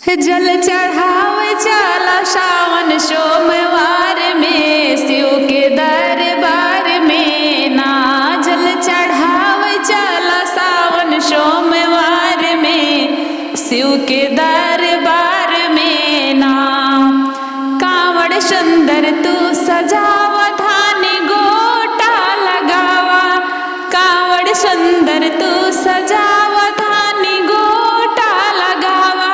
जल चढ़ावे चला सावन सोमवार में शिव के दरबार में ना। जल चढ़ावे चला सावन सोमवार में शिव के दरबार में ना। कांवड़ सुंदर तू सजावा धानी गोटा लगावा। कांवड़ सुंदर तू सजावा धानी गोटा लगावा।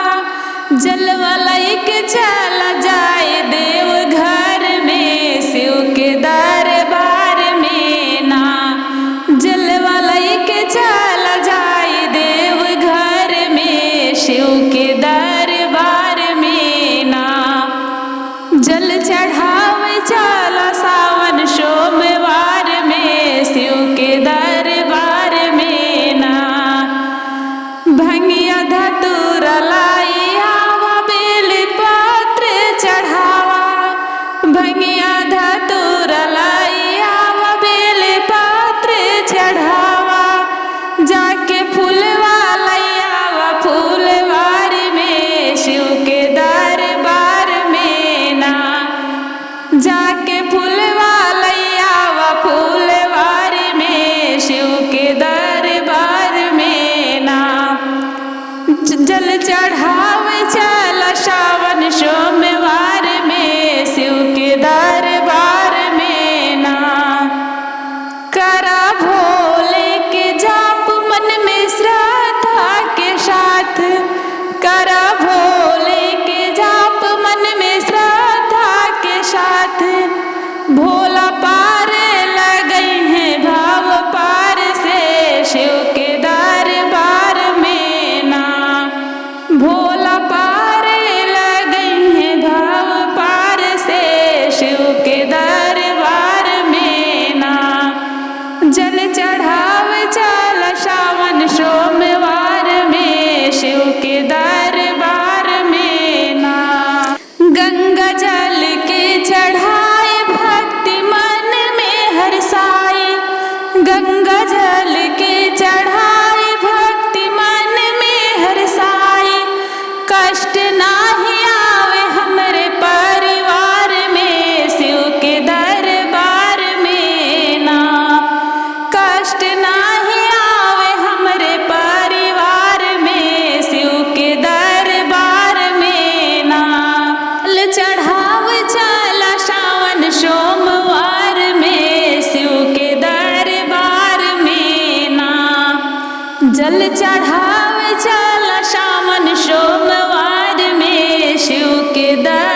जलवा लेके चला जाए देव घर में शिव के दरबार में ना। जलवा लेके चला जाए देव घर में शिव के दरबार में ना। जल चढ़ावे चला सावन सोमवार में शिव के दरबार में ना। भंगिया धतूरा लाई आवा बेल पत्र चढ़ावा। भंगिया धतूरा लाई आवा बेल पत्र चढ़ावा। जाके फूलवा लाई आवा फूलवार में शिव के दरबार में ना। जाके फूलवा लाई आवा फूलवार में शिव के दरबार में ना। जल चढ़ावे चला सावन सोमवार में शिव के दरबार में ना। करा भोले के जाप मन में श्रद्धा के साथ। करा भोले के जाप मन में श्रद्धा के साथ। भोला पार लगे हैं भाव पार से शिव के दरबार में ना। भोला पार लगे हैं भाव पार से शिव के दरबार में ना। जल चढ़ावे चला सावन सोमवार में शिव के दरबार में ना। गंगा जल के चढ़ाए भक्ति मन में हर्षाए। गंगा जल के चढ़ाए भक्ति मन में हर्षाए। कष्ट नाही आवे हमरे परिवार में शिव के दरबार में ना। कष्ट नाही आवे हमरे परिवार में शिव के दरबार में ना। जल चढ़ावे चला सावन सोमवार में शिव के दरबार में ना। जल चढ़ावे चला सावन सोमवार में शिव के दरबार